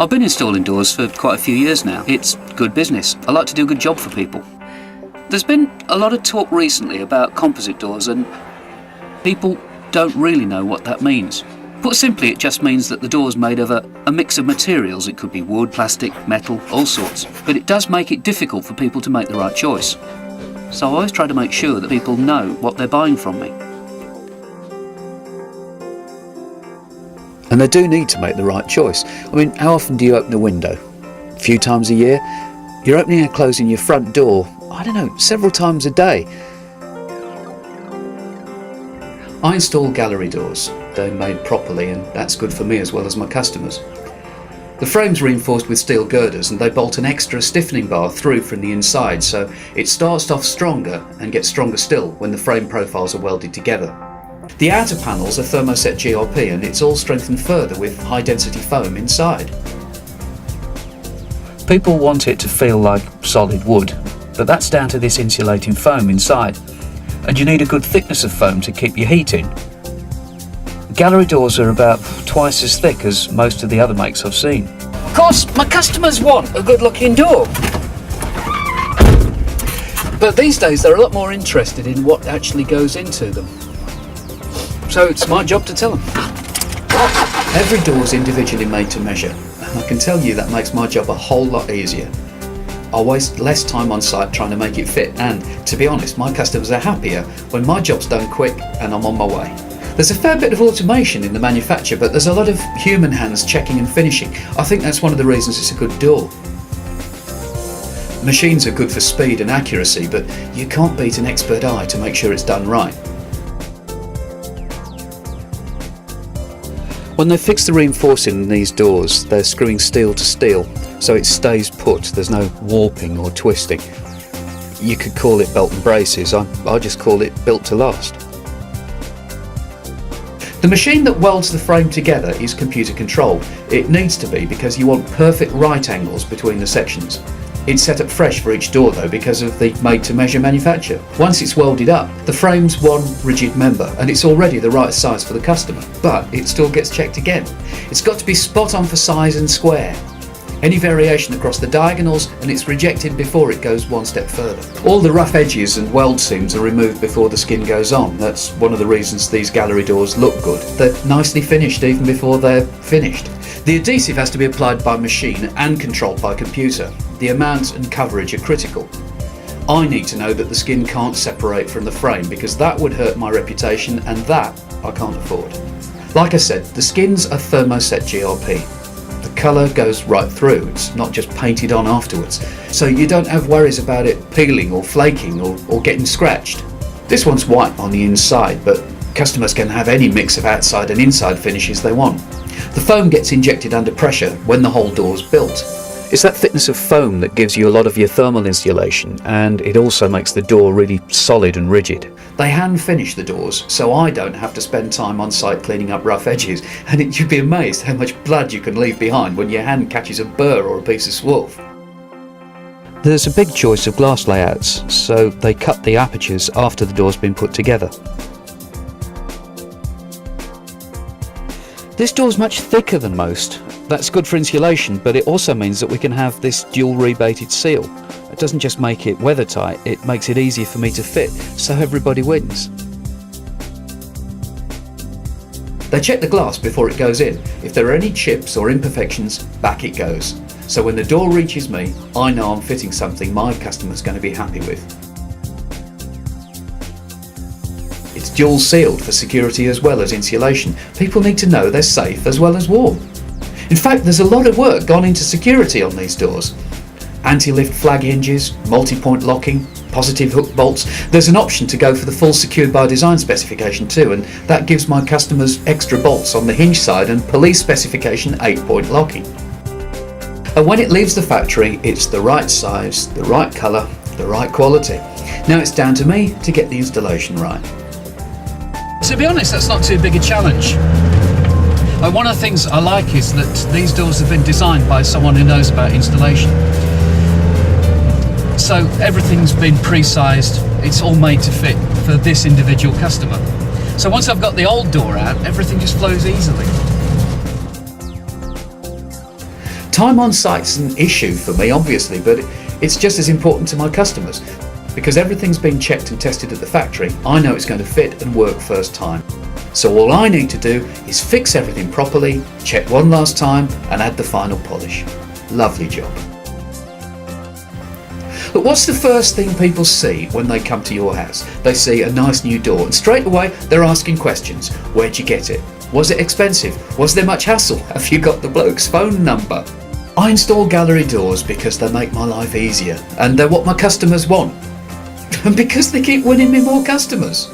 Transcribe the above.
I've been installing doors for quite a few years now. It's good business. I like to do a good job for people. There's been a lot of talk recently about composite doors, and people don't really know what that means. Put simply, it just means that the door's made of a mix of materials. It could be wood, plastic, metal, all sorts. But it does make it difficult for people to make the right choice. So I always try to make sure that people know what they're buying from me. And they do need to make the right choice. I mean, how often do you open a window? A few times a year? You're opening and closing your front door, I don't know, several times a day. I install gallery doors. They're made properly, and that's good for me as well as my customers. The frame's reinforced with steel girders, and they bolt an extra stiffening bar through from the inside, so it starts off stronger and gets stronger still when the frame profiles are welded together. The outer panels are thermoset GRP, and it's all strengthened further with high density foam inside. People want it to feel like solid wood, but that's down to this insulating foam inside. And you need a good thickness of foam to keep your heat in. Gallery doors are about twice as thick as most of the other makes I've seen. Of course, my customers want a good looking door. But these days they're a lot more interested in what actually goes into them. So it's my job to tell them. Every door's individually made to measure, and I can tell you that makes my job a whole lot easier. I waste less time on site trying to make it fit, and to be honest, my customers are happier when my job's done quick and I'm on my way. There's a fair bit of automation in the manufacture, but there's a lot of human hands checking and finishing. I think that's one of the reasons it's a good door. Machines are good for speed and accuracy, but you can't beat an expert eye to make sure it's done right. When they fix the reinforcing in these doors, they're screwing steel to steel, so it stays put. There's no warping or twisting. You could call it belt and braces. I just call it built to last. The machine that welds the frame together is computer controlled. It needs to be because you want perfect right angles between the sections. It's set up fresh for each door though because of the made-to-measure manufacture. Once it's welded up, the frame's one rigid member and it's already the right size for the customer, but it still gets checked again. It's got to be spot on for size and square. Any variation across the diagonals and it's rejected before it goes one step further. All the rough edges and weld seams are removed before the skin goes on. That's one of the reasons these gallery doors look good. They're nicely finished even before they're finished. The adhesive has to be applied by machine and controlled by computer. The amount and coverage are critical. I need to know that the skin can't separate from the frame because that would hurt my reputation and that I can't afford. Like I said, the skins are thermoset GRP. The colour goes right through, it's not just painted on afterwards, so you don't have worries about it peeling or flaking or getting scratched. This one's white on the inside, but customers can have any mix of outside and inside finishes they want. The foam gets injected under pressure when the whole door's built. It's that thickness of foam that gives you a lot of your thermal insulation, and it also makes the door really solid and rigid. They hand finish the doors, so I don't have to spend time on site cleaning up rough edges, and you'd be amazed how much blood you can leave behind when your hand catches a burr or a piece of swarf. There's a big choice of glass layouts, so they cut the apertures after the door's been put together. This door's much thicker than most. That's good for insulation, but it also means that we can have this dual rebated seal. It doesn't just make it weather tight, it makes it easier for me to fit, so everybody wins. They check the glass before it goes in. If there are any chips or imperfections, back it goes. So when the door reaches me, I know I'm fitting something my customer's going to be happy with. It's dual sealed for security as well as insulation. People need to know they're safe as well as warm. In fact, there's a lot of work gone into security on these doors. Anti-lift flag hinges, multi-point locking, positive hook bolts. There's an option to go for the full secured by design specification too, and that gives my customers extra bolts on the hinge side and police specification 8-point locking. And when it leaves the factory, it's the right size, the right colour, the right quality. Now it's down to me to get the installation right. To be honest, that's not too big a challenge. One of the things I like is that these doors have been designed by someone who knows about installation. So everything's been pre-sized, it's all made to fit for this individual customer. So once I've got the old door out, everything just flows easily. Time on site's an issue for me, obviously, but it's just as important to my customers. Because everything's been checked and tested at the factory, I know it's going to fit and work first time. So all I need to do is fix everything properly, check one last time, and add the final polish. Lovely job. But what's the first thing people see when they come to your house? They see a nice new door, and straight away they're asking questions. Where'd you get it? Was it expensive? Was there much hassle? Have you got the bloke's phone number? I install gallery doors because they make my life easier, and they're what my customers want. And because they keep winning me more customers.